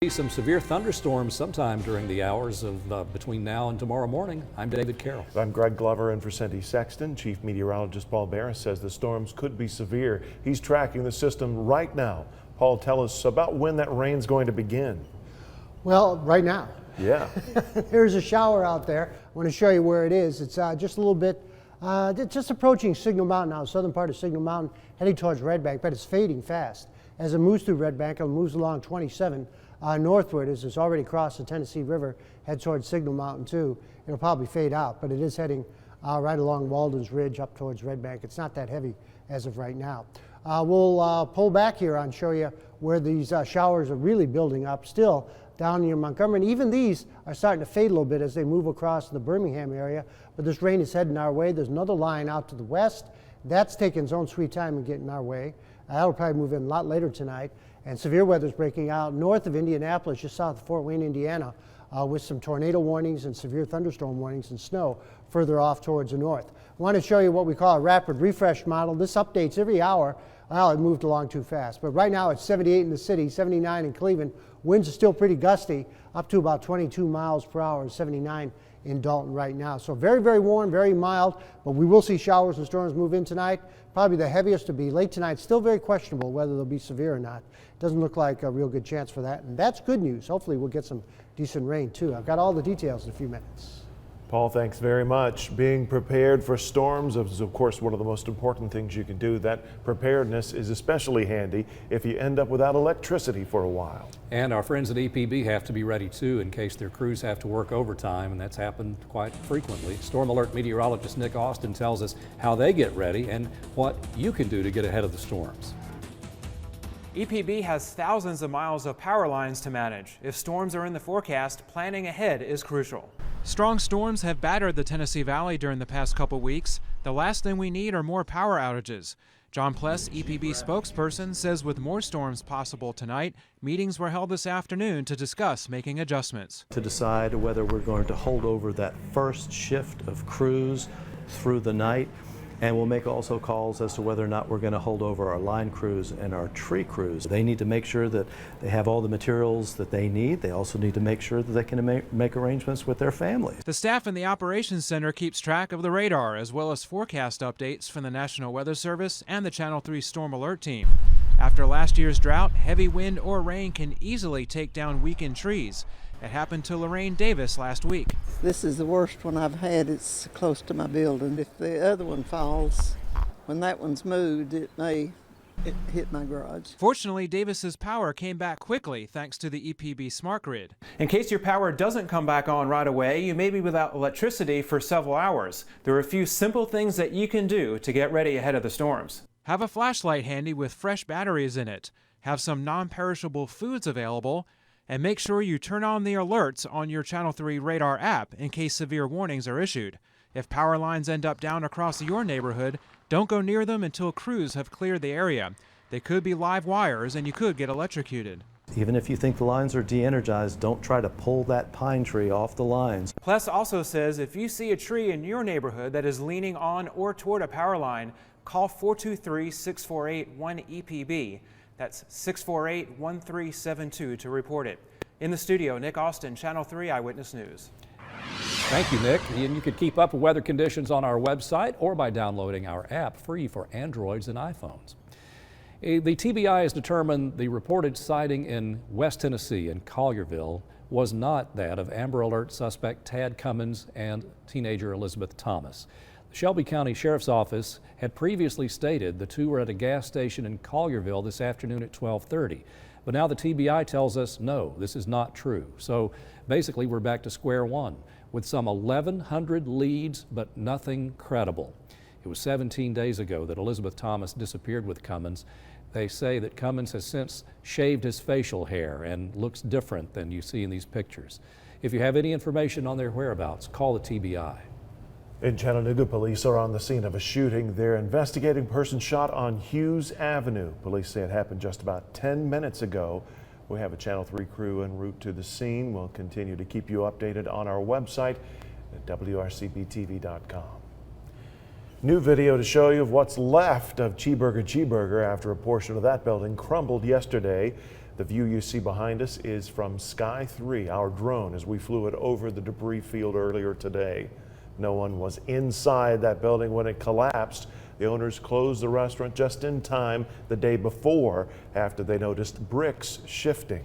Some severe thunderstorms sometime during the hours of between now and tomorrow morning. I'm David Carroll. I'm Greg Glover in for Cindy Sexton. Chief Meteorologist Paul Barris says the storms could be severe. He's tracking the system right now. Paul, tell us about when that rain's going to begin. Well, right now. Yeah. There's a shower out there. I want to show you where it is. It's just a little bit, just approaching Signal Mountain now, southern part of Signal Mountain, heading towards Red Bank, but it's fading fast. As it moves through Red Bank, it moves along 27 northward as it's already crossed the Tennessee River, head towards Signal Mountain too. It'll probably fade out, but it is heading right along Walden's Ridge up towards Red Bank. It's not that heavy as of right now. We'll pull back here and show you where these showers are really building up still down near Montgomery. And even these are starting to fade a little bit as they move across the Birmingham area. But this rain is heading our way. There's another line out to the west. That's taking its own sweet time in getting our way. That'll probably move in a lot later tonight. And severe weather is breaking out north of Indianapolis, just south of Fort Wayne, Indiana, with some tornado warnings and severe thunderstorm warnings and snow further off towards the north. I want to show you what we call a rapid refresh model. This updates every hour. Well, it moved along too fast. But right now it's 78 in the city, 79 in Cleveland. Winds are still pretty gusty, up to about 22 miles per hour, 79 in Dalton right now. So very, very warm, very mild, but we will see showers and storms move in tonight. Probably the heaviest to be late tonight. Still very questionable whether they'll be severe or not. Doesn't look like a real good chance for that. And that's good news. Hopefully we'll get some decent rain too. I've got all the details in a few minutes. Paul, thanks very much. Being prepared for storms is, of course, one of the most important things you can do. That preparedness is especially handy if you end up without electricity for a while. And our friends at EPB have to be ready too in case their crews have to work overtime, and that's happened quite frequently. Storm Alert meteorologist Nick Austin tells us how they get ready and what you can do to get ahead of the storms. EPB has thousands of miles of power lines to manage. If storms are in the forecast, planning ahead is crucial. Strong storms have battered the Tennessee Valley during the past couple weeks. The last thing we need are more power outages. John Pless, EPB spokesperson, says with more storms possible tonight, meetings were held this afternoon to discuss making adjustments. To decide whether we're going to hold over that first shift of crews through the night, and we'll make also calls as to whether or not we're going to hold over our line crews and our tree crews. They need to make sure that they have all the materials that they need. They also need to make sure that they can make arrangements with their families. The staff in the Operations Center keeps track of the radar as well as forecast updates from the National Weather Service and the Channel 3 Storm Alert team. After last year's drought, heavy wind or rain can easily take down weakened trees. It happened to Lorraine Davis last week. This is the worst one I've had. It's close to my building. If the other one falls, when that one's moved, it hit my garage. Fortunately, Davis's power came back quickly thanks to the EPB smart grid. In case your power doesn't come back on right away, you may be without electricity for several hours. There are a few simple things that you can do to get ready ahead of the storms. Have a flashlight handy with fresh batteries in it. Have some non-perishable foods available. And make sure you turn on the alerts on your Channel 3 radar app in case severe warnings are issued. If power lines end up down across your neighborhood, don't go near them until crews have cleared the area. They could be live wires and you could get electrocuted. Even if you think the lines are de-energized, don't try to pull that pine tree off the lines. Pless also says if you see a tree in your neighborhood that is leaning on or toward a power line, call 423-648-1EPB. That's 648-1372 to report it. In the studio, Nick Austin, Channel 3 Eyewitness News. Thank you, Nick. And you can keep up with weather conditions on our website or by downloading our app free for Androids and iPhones. The TBI has determined the reported sighting in West Tennessee in Collierville was not that of Amber Alert suspect Tad Cummins and teenager Elizabeth Thomas. The Shelby County Sheriff's Office had previously stated the two were at a gas station in Collierville this afternoon at 12:30. But now the TBI tells us, no, this is not true. So basically we're back to square one with some 1,100 leads, but nothing credible. It was 17 days ago that Elizabeth Thomas disappeared with Cummins. They say that Cummins has since shaved his facial hair and looks different than you see in these pictures. If you have any information on their whereabouts, call the TBI. In Chattanooga, police are on the scene of a shooting. They're investigating a person shot on Hughes Avenue. Police say it happened just about 10 minutes ago. We have a Channel 3 crew en route to the scene. We'll continue to keep you updated on our website at WRCBTV.com. New video to show you of what's left of Cheeburger Cheeburger after a portion of that building crumbled yesterday. The view you see behind us is from Sky 3, our drone, as we flew it over the debris field earlier today. No one was inside that building when it collapsed. The owners closed the restaurant just in time the day before after they noticed bricks shifting.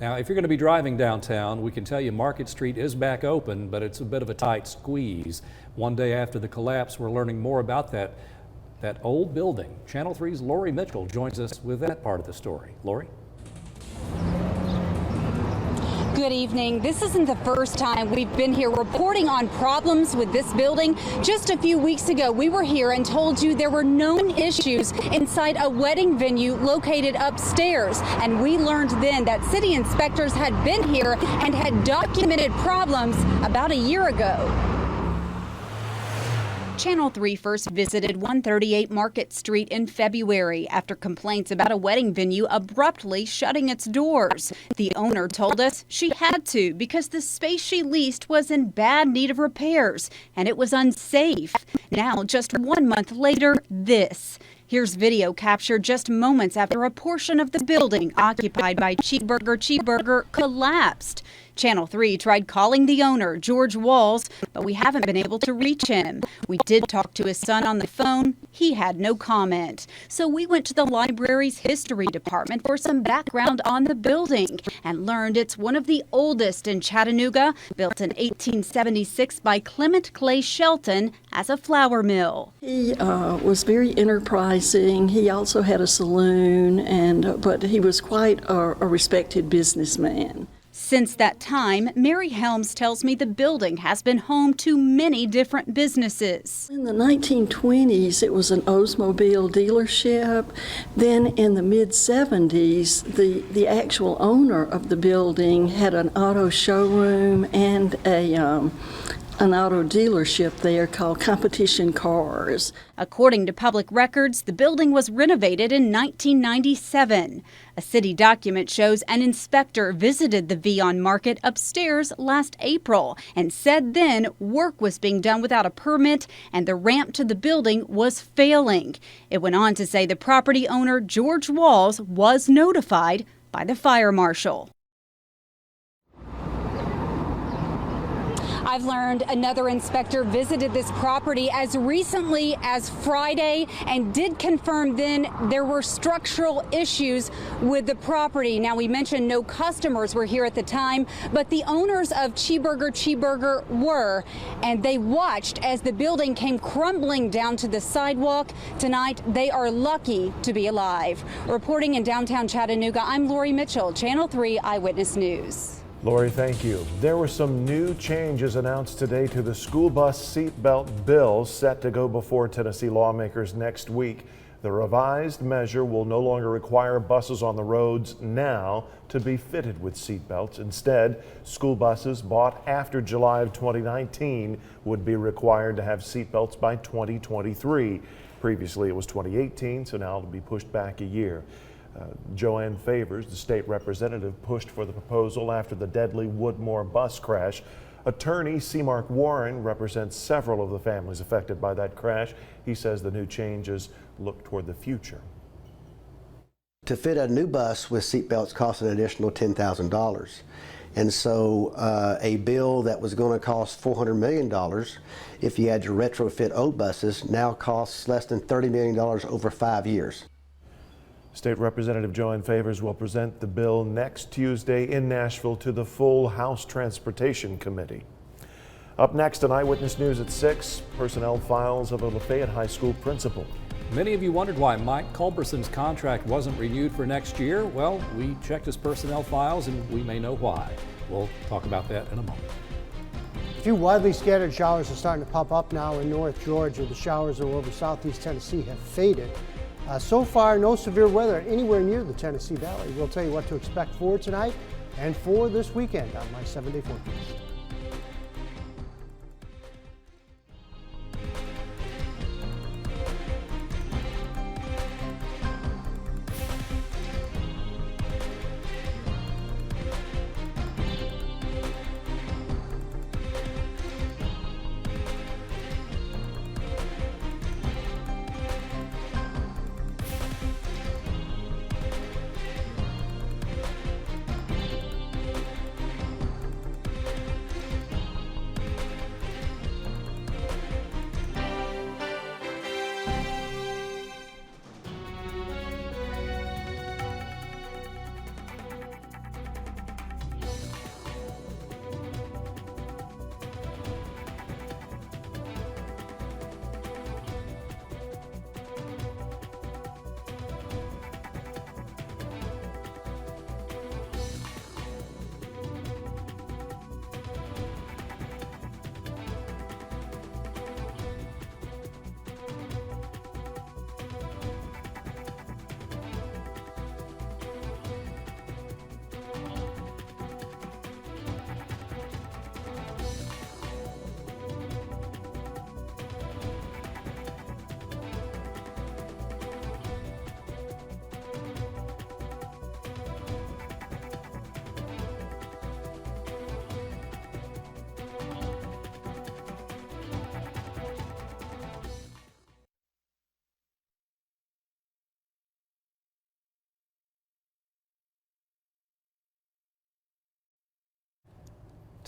Now, if you're going to be driving downtown, we can tell you Market Street is back open, but it's a bit of a tight squeeze. One day after the collapse, we're learning more about that old building. Channel 3's Lori Mitchell joins us with that part of the story. Lori? Good evening. This isn't the first time we've been here reporting on problems with this building. Just a few weeks ago, we were here and told you there were known issues inside a wedding venue located upstairs. And we learned then that city inspectors had been here and had documented problems about a year ago. Channel 3 first visited 138 Market Street in February after complaints about a wedding venue abruptly shutting its doors. The owner told us she had to because the space she leased was in bad need of repairs and it was unsafe. Now, just 1 month later, this. Here's video captured just moments after a portion of the building occupied by Cheeburger Cheeburger collapsed. Channel 3 tried calling the owner, George Walls, but we haven't been able to reach him. We did talk to his son on the phone. He had no comment. So we went to the library's history department for some background on the building and learned it's one of the oldest in Chattanooga, built in 1876 by Clement Clay Shelton as a flour mill. He was very enterprising. He also had a saloon, but he was quite a respected businessman. Since that time, Mary Helms tells me the building has been home to many different businesses. In the 1920s, it was an Oldsmobile dealership. Then in the mid-70s, the actual owner of the building had an auto showroom and an auto dealership there called Competition Cars. According to public records, the building was renovated in 1997. A city document shows an inspector visited the Vion Market upstairs last April and said then work was being done without a permit and the ramp to the building was failing. It went on to say the property owner, George Walls, was notified by the fire marshal. I've learned another inspector visited this property as recently as Friday and did confirm then there were structural issues with the property. Now, we mentioned no customers were here at the time, but the owners of Cheeburger Cheeburger were, and they watched as the building came crumbling down to the sidewalk. Tonight, they are lucky to be alive. Reporting in downtown Chattanooga, I'm Lori Mitchell, Channel 3 Eyewitness News. Lori, thank you. There were some new changes announced today to the school bus seatbelt bill set to go before Tennessee lawmakers next week. The revised measure will no longer require buses on the roads now to be fitted with seatbelts. Instead, school buses bought after July of 2019 would be required to have seatbelts by 2023. Previously, it was 2018, so now it'll be pushed back a year. Joanne Favors, the state representative, pushed for the proposal after the deadly Woodmore bus crash. Attorney C. Mark Warren represents several of the families affected by that crash. He says the new changes look toward the future. To fit a new bus with seatbelts costs an additional $10,000. And so a bill that was going to cost $400 million if you had to retrofit old buses now costs less than $30 million over 5 years. State Representative Joanne Favors will present the bill next Tuesday in Nashville to the full House Transportation Committee. Up next on Eyewitness News at 6, personnel files of a Lafayette High School principal. Many of you wondered why Mike Culberson's contract wasn't renewed for next year. Well, we checked his personnel files and we may know why. We'll talk about that in a moment. A few widely scattered showers are starting to pop up now in North Georgia. The showers over southeast Tennessee have faded. So far, no severe weather anywhere near the Tennessee Valley. We'll tell you what to expect for tonight and for this weekend on my 7-day forecast.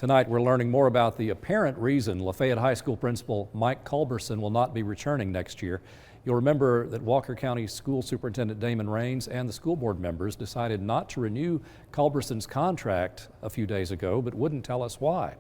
Tonight, we're learning more about the apparent reason Lafayette High School principal Mike Culberson will not be returning next year. You'll remember that Walker County School Superintendent Damon Raines and the school board members decided not to renew Culberson's contract a few days ago, but wouldn't tell us why.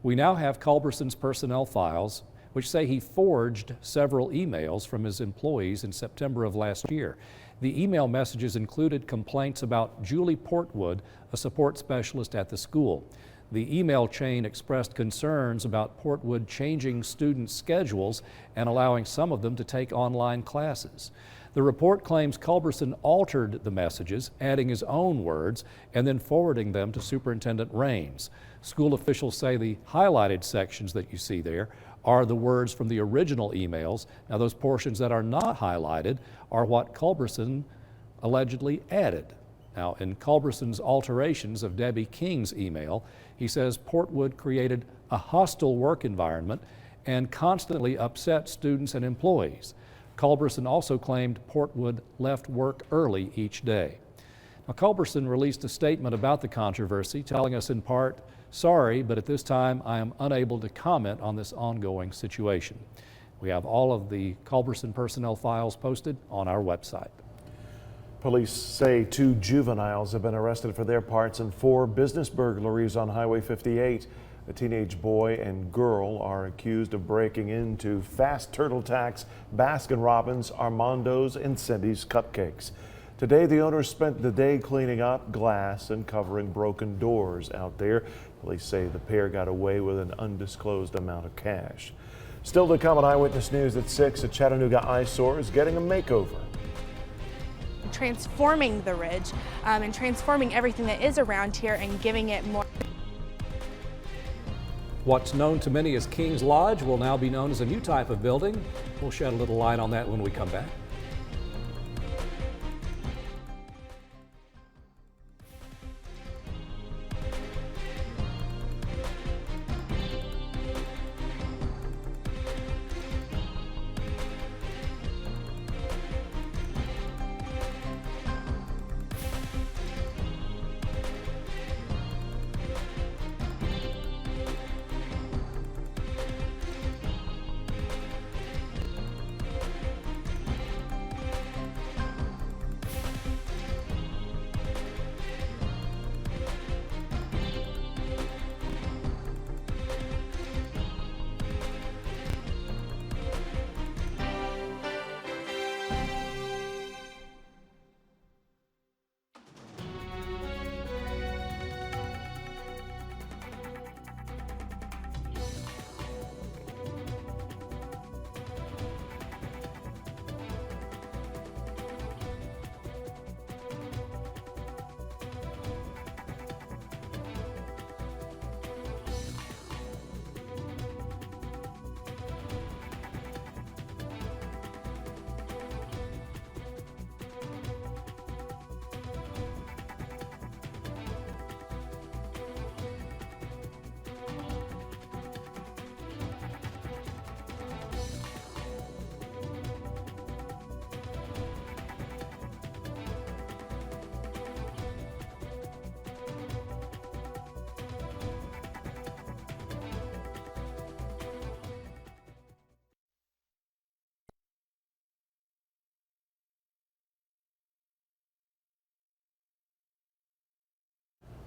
We now have Culberson's personnel files, which say he forged several emails from his employees in September of last year. The email messages included complaints about Julie Portwood, a support specialist at the school. The email chain expressed concerns about Portwood changing student schedules and allowing some of them to take online classes. The report claims Culberson altered the messages, adding his own words and then forwarding them to Superintendent Raines. School officials say the highlighted sections that you see there are the words from the original emails. Now, those portions that are not highlighted are what Culberson allegedly added. Now, in Culberson's alterations of Debbie King's email, he says Portwood created a hostile work environment and constantly upset students and employees. Culberson also claimed Portwood left work early each day. Now, Culberson released a statement about the controversy, telling us in part, "Sorry, but at this time I am unable to comment on this ongoing situation." We have all of the Culberson personnel files posted on our website. Police say 2 juveniles have been arrested for their parts in 4 business burglaries on Highway 58. A teenage boy and girl are accused of breaking into Fast Turtle Tack's, Baskin-Robbins, Armando's, and Cindy's Cupcakes. Today, the owners spent the day cleaning up glass and covering broken doors out there. Police say the pair got away with an undisclosed amount of cash. Still to come on Eyewitness News at 6, a Chattanooga eyesore is getting a makeover. Transforming the ridge and transforming everything that is around here and giving it more. What's known to many as King's Lodge will now be known as a new type of building. We'll shed a little light on that when we come back.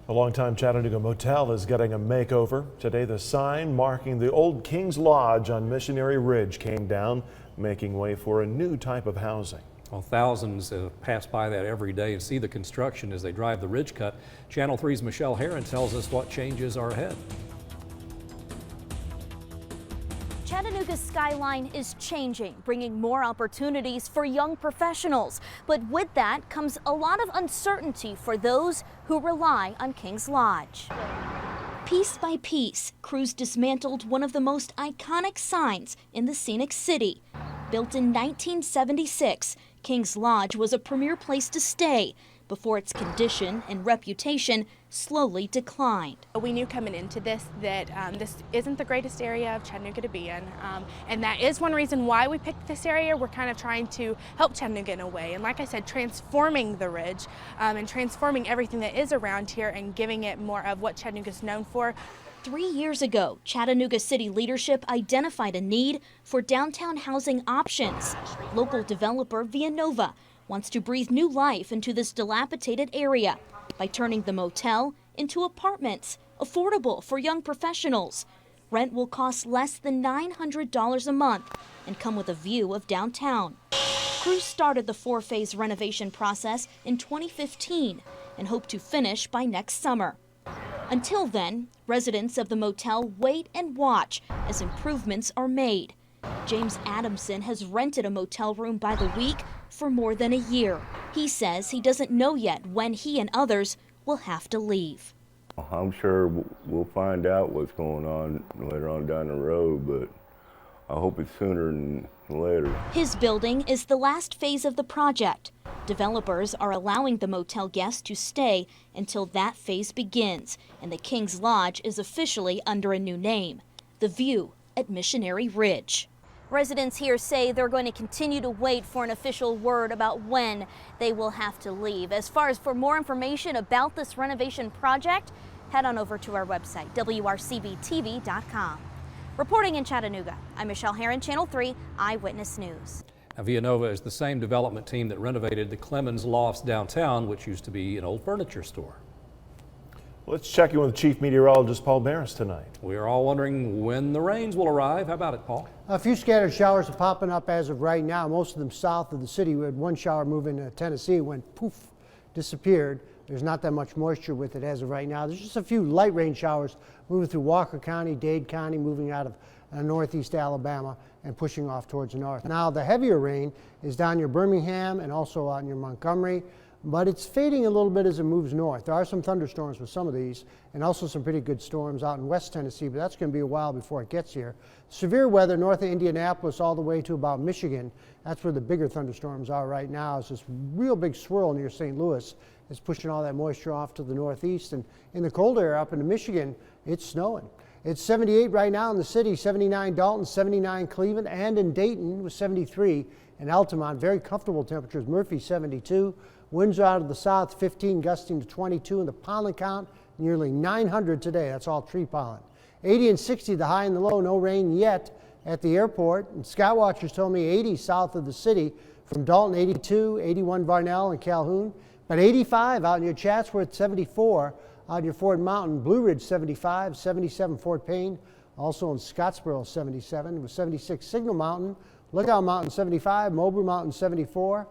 A longtime Chattanooga motel is getting a makeover. Today, the sign marking the old King's Lodge on Missionary Ridge came down, making way for a new type of housing. Well, thousands pass by that every day and see the construction as they drive the ridge cut. Channel 3's Michelle Herron tells us what changes are ahead. Chattanooga's skyline is changing, bringing more opportunities for young professionals. But with that comes a lot of uncertainty for those who rely on King's Lodge. Piece by piece, crews dismantled one of the most iconic signs in the scenic city. Built in 1976, King's Lodge was a premier place to stay, before its condition and reputation slowly declined. We knew coming into this that this isn't the greatest area of Chattanooga to be in, and that is one reason why we picked this area. We're kind of trying to help Chattanooga in a way, and like I said, transforming the Ridge and transforming everything that is around here and giving it more of what Chattanooga's known for. 3 years ago, Chattanooga city leadership identified a need for downtown housing options. Local developer Villanova wants to breathe new life into this dilapidated area by turning the motel into apartments, affordable for young professionals. Rent will cost less than $900 a month and come with a view of downtown. Crews started the 4-phase renovation process in 2015 and hope to finish by next summer. Until then, residents of the motel wait and watch as improvements are made. James Adamson has rented a motel room by the week for more than a year. He says he doesn't know yet when he and others will have to leave. I'm sure we'll find out what's going on later on down the road, but I hope it's sooner than later. His building is the last phase of the project. Developers are allowing the motel guests to stay until that phase begins, and the King's Lodge is officially under a new name, The View at Missionary Ridge. Residents here say they're going to continue to wait for an official word about when they will have to leave. As far as for more information about this renovation project, head on over to our website, WRCBTV.com. Reporting in Chattanooga, I'm Michelle Herron, Channel 3 Eyewitness News. Now, Villanova is the same development team that renovated the Clemens Lofts downtown, which used to be an old furniture store. Let's check in with Chief Meteorologist Paul Barris tonight. We are all wondering when the rains will arrive. How about it, Paul? A few scattered showers are popping up as of right now, most of them south of the city. We had one shower move into Tennessee, went poof, disappeared. There's not that much moisture with it as of right now. There's just a few light rain showers moving through Walker County, Dade County, moving out of northeast Alabama and pushing off towards the north. Now the heavier rain is down near Birmingham and also out near Montgomery, but it's fading a little bit as it moves north. There are some thunderstorms with some of these and also some pretty good storms out in West Tennessee, but that's going to be a while before it gets here. Severe weather north of Indianapolis all the way to about Michigan. That's where the bigger thunderstorms are right now. It's this real big swirl near St. Louis. It's pushing all that moisture off to the northeast, and in the cold air up into Michigan, it's snowing. It's 78 right now in the city, 79 Dalton, 79 Cleveland, and in Dayton with 73, and Altamont, very comfortable temperatures. Murphy 72, winds are out of the south 15, gusting to 22, and the pollen count nearly 900 today. That's all tree pollen. 80 and 60 the high and the low, no rain yet at the airport. And Skywatchers told me 80 south of the city from Dalton, 82, 81 Varnell and Calhoun. But 85 out near Chatsworth, 74 out near Fort Mountain, Blue Ridge 75, 77 Fort Payne, also in Scottsboro 77, with 76 Signal Mountain, Lookout Mountain 75, Mobile Mountain 74.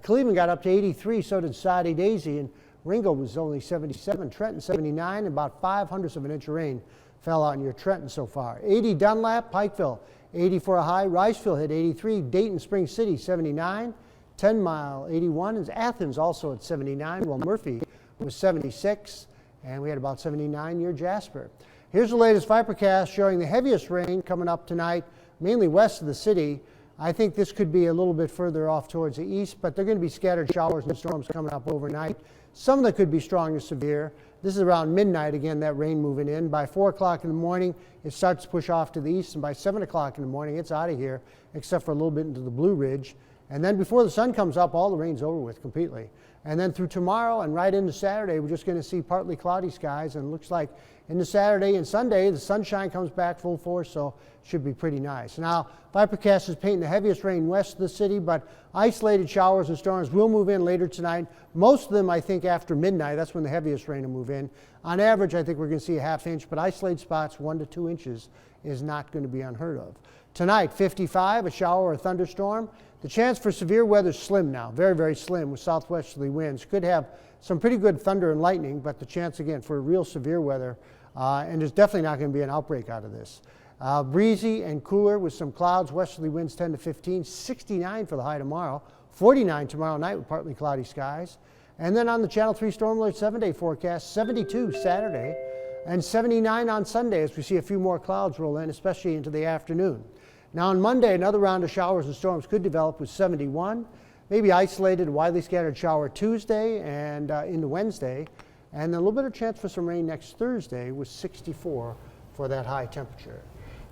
Cleveland got up to 83, so did Soddy Daisy, and Ringo was only 77, Trenton 79, and about 0.05 of an inch of rain fell out near Trenton so far. 80 Dunlap, Pikeville 80 for a high, Riceville hit 83, Dayton Spring City 79. 10 Mile 81, and Athens also at 79, while Murphy was 76, and we had about 79 near Jasper. Here's the latest Vipercast showing the heaviest rain coming up tonight, mainly west of the city. I think this could be a little bit further off towards the east, but they're going to be scattered showers and storms coming up overnight. Some of them could be strong to severe. This is around midnight, again, that rain moving in. By 4 o'clock in the morning, it starts to push off to the east, and by 7 o'clock in the morning, it's out of here, except for a little bit into the Blue Ridge. And then before the sun comes up, all the rain's over with completely. And then through tomorrow and right into Saturday, we're just going to see partly cloudy skies. And it looks like into Saturday and Sunday, the sunshine comes back full force, so it should be pretty nice. Now, Vipercast is painting the heaviest rain west of the city, but isolated showers and storms will move in later tonight. Most of them, I think, after midnight. That's when the heaviest rain will move in. On average, I think we're going to see a ½ inch, but isolated spots 1 to 2 inches is not going to be unheard of. Tonight, 55, a shower or a thunderstorm. The chance for severe weather is slim now, very, very slim with southwesterly winds. Could have some pretty good thunder and lightning, but the chance, again, for real severe weather, and there's definitely not going to be an outbreak out of this. Breezy and cooler with some clouds, westerly winds 10 to 15, 69 for the high tomorrow, 49 tomorrow night with partly cloudy skies. And then on the Channel 3 Storm Alert 7-day forecast, 72 Saturday and 79 on Sunday as we see a few more clouds roll in, especially into the afternoon. Now on Monday, another round of showers and storms could develop with 71. maybe isolated, widely scattered shower Tuesday and into Wednesday, and a little bit of chance for some rain next Thursday with 64 for that high temperature.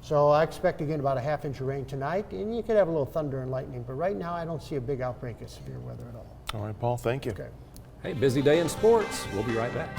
So I expect again about a ½ inch of rain tonight, and you could have a little thunder and lightning, but right now I don't see a big outbreak of severe weather at all. All right, Paul, thank you. Okay. Hey, busy day in sports. We'll be right back.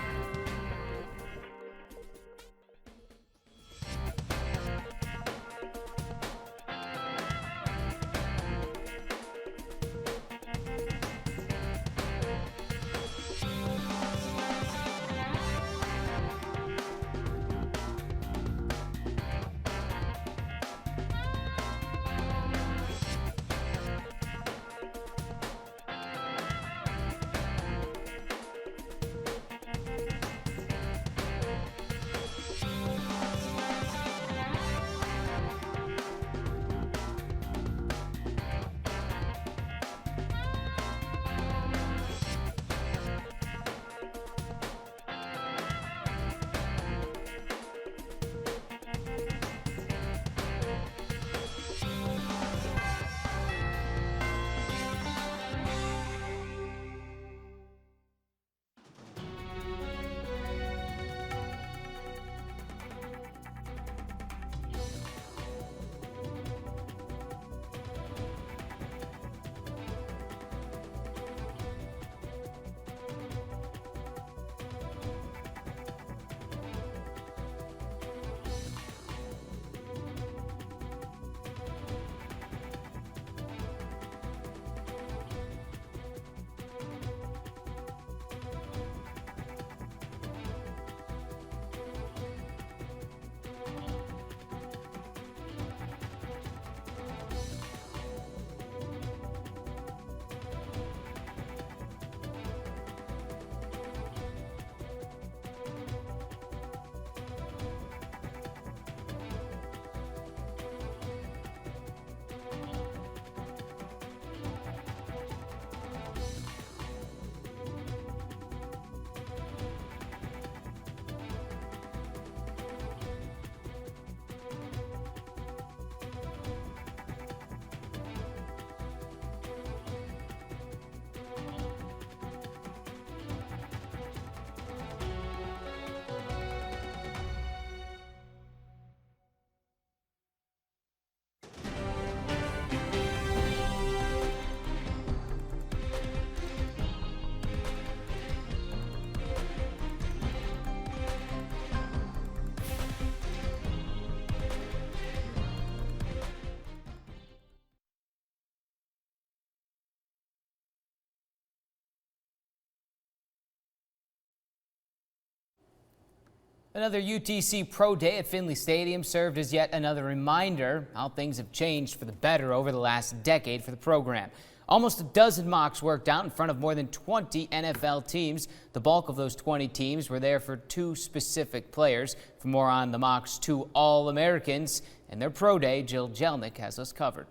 Another UTC Pro Day at Finley Stadium served as yet another reminder how things have changed for the better over the last decade for the program. Almost a dozen mocks worked out in front of more than 20 NFL teams. The bulk of those 20 teams were there for two specific players. For more on the mocks, two All-Americans and their Pro Day, Jill Jelnick has us covered.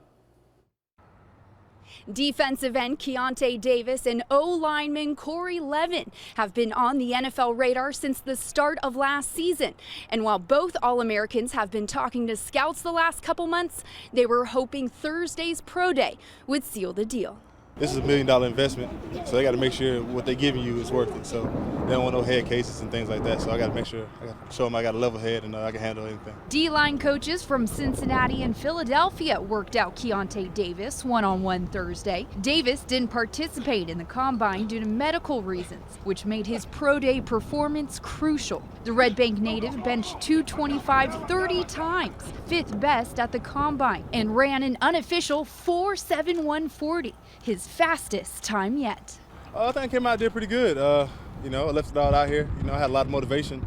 Defensive end Keontae Davis and O-lineman Corey Levin have been on the NFL radar since the start of last season. And while both All-Americans have been talking to scouts the last couple months, they were hoping Thursday's Pro Day would seal the deal. This is $1 million investment, so they got to make sure what they're giving you is worth it. So they don't want no head cases and things like that. So I got to make sure, I got to show them I got a level head and I can handle anything. D-line coaches from Cincinnati and Philadelphia worked out Keontae Davis one-on-one Thursday. Davis didn't participate in the combine due to medical reasons, which made his pro day performance crucial. The Red Bank native benched 225 30 times, fifth best at the combine, and ran an unofficial 4.7140. His fastest time yet. I think I came out there pretty good. I left it all out here. I had a lot of motivation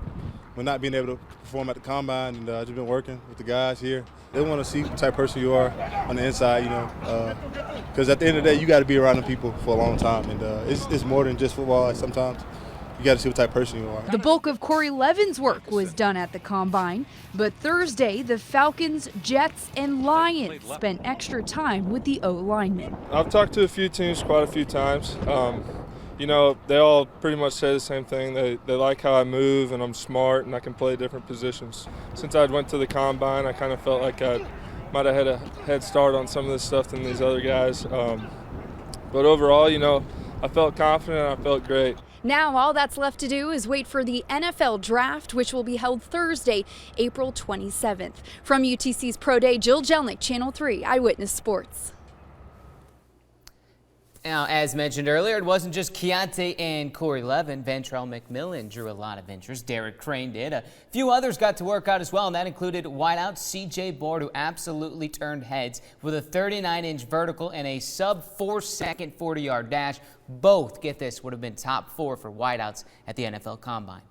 with not being able to perform at the combine, and just been working with the guys here. They want to see the type of person you are on the inside, because at the end of the day, you got to be around the people for a long time, and it's more than just football. Sometimes you got to see what type of person you are. The bulk of Corey Levin's work was done at the combine, but Thursday, the Falcons, Jets, and Lions spent extra time with the O-linemen. I've talked to a few teams quite a few times. They all pretty much say the same thing. They like how I move and I'm smart and I can play different positions. Since I went to the combine, I kind of felt like I might have had a head start on some of this stuff than these other guys. But overall, you know, I felt confident, I felt great. Now all that's left to do is wait for the NFL draft, which will be held Thursday, April 27th. From UTC's Pro Day, Jill Jelnick, Channel 3 Eyewitness Sports. Now, as mentioned earlier, it wasn't just Keontae and Corey Levin. Ventrell McMillan drew a lot of interest. Derek Crane did. A few others got to work out as well, and that included wideout CJ Board, who absolutely turned heads with a 39-inch vertical and a sub-4-second 40-yard dash. Both, get this, would have been top 4 for wideouts at the NFL Combine.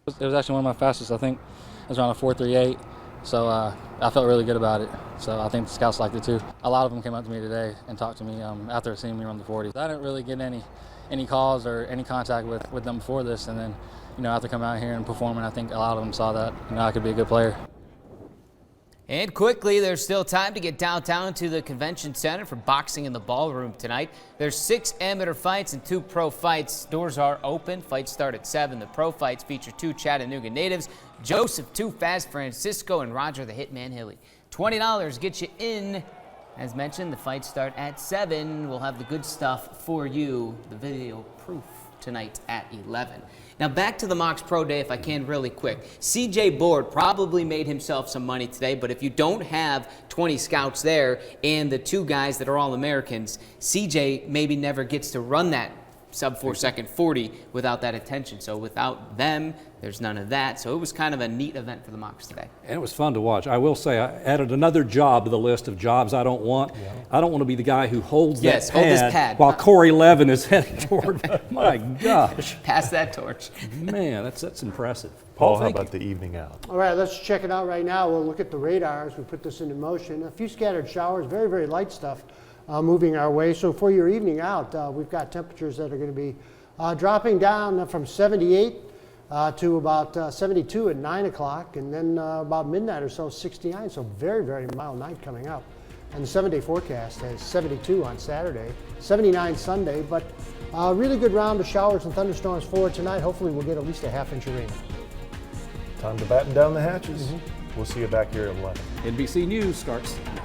It was actually one of my fastest. I think it was around a 4.38. So I felt really good about it. So I think the scouts liked it too. A lot of them came up to me today and talked to me after seeing me run the 40. I didn't really get any calls or any contact with them before this, and then, you know, after coming out here and performing, I think a lot of them saw that, you know, I could be a good player. And quickly, there's still time to get downtown to the Convention Center for boxing in the ballroom tonight. There's 6 amateur fights and 2 pro fights. Doors are open. Fights start at 7. The pro fights feature 2 Chattanooga natives, Joseph Too Fast Francisco and Roger the Hitman Hilly. $20 gets you in. As mentioned, the fights start at 7. We'll have the good stuff for you, the video proof, tonight at 11. Now back to the Mocs Pro Day, if I can, really quick. CJ Board probably made himself some money today, but if you don't have 20 scouts there and the 2 guys that are All-Americans, CJ maybe never gets to run that sub-4-second 40 without that attention. So without them, there's none of that. So it was kind of a neat event for the Mocs today. And it was fun to watch. I will say I added another job to the list of jobs I don't want. Yeah. I don't want to be the guy who holds that hold his pad while Corey Levin is heading toward. My gosh. Pass that torch. Man, that's impressive. Paul, how about the evening out? All right, let's check it out right now. We'll look at the radars. We put this into motion. A few scattered showers, very, very light stuff moving our way. So for your evening out, we've got temperatures that are going to be dropping down from 78 to about 72 at 9 o'clock, and then about midnight or so, 69. So very, very mild night coming up. And the 7-day forecast has 72 on Saturday, 79 Sunday, but really good round of showers and thunderstorms for tonight. Hopefully we'll get at least a half-inch of rain. Time to batten down the hatches. We'll see you back here at 11. NBC News starts now.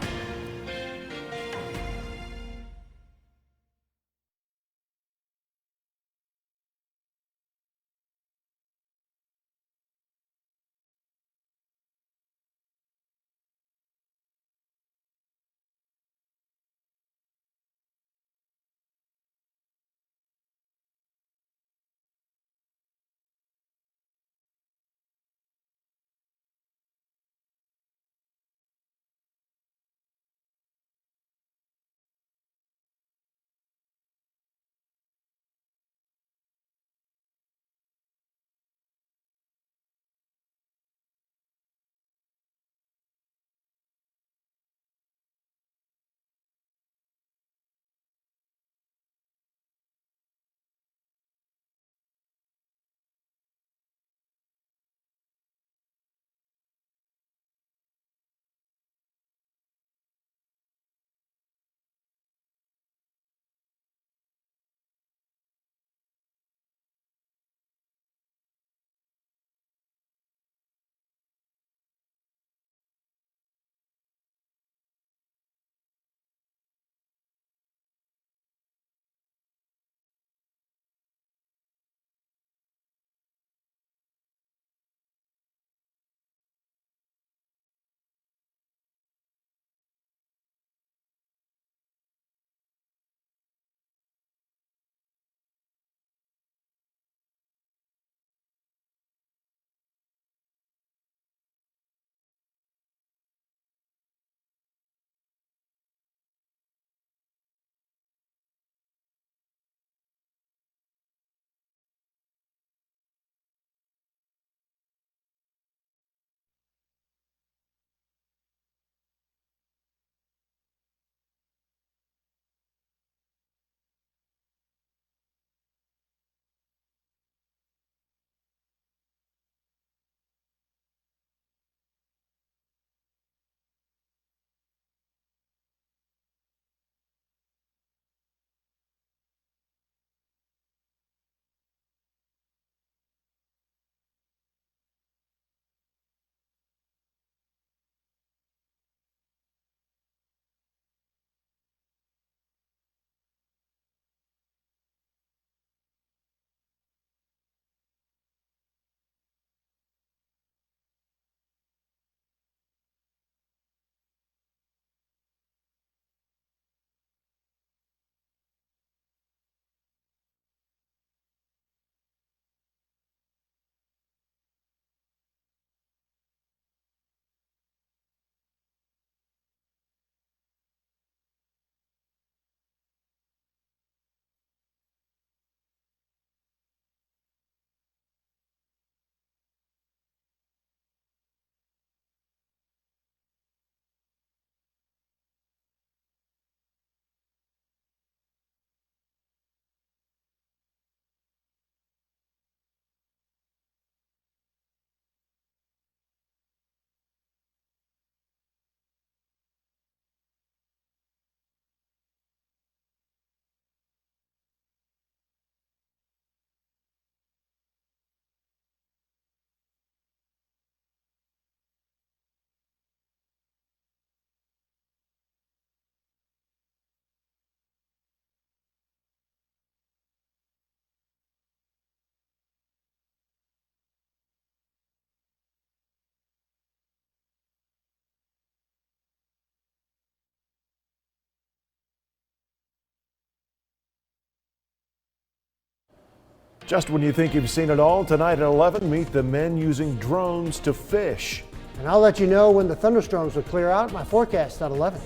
Just when you think you've seen it all, tonight at 11, meet the men using drones to fish. And I'll let you know when the thunderstorms will clear out. My forecast at 11.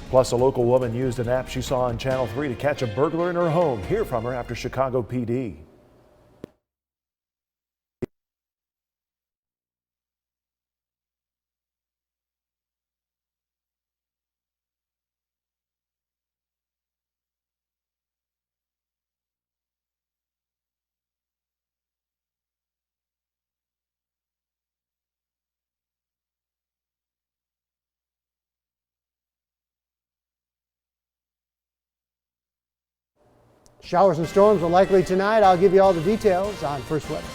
Plus, a local woman used an app she saw on Channel 3 to catch a burglar in her home. Hear from her after Chicago PD. Showers and storms are likely tonight. I'll give you all the details on First Weather.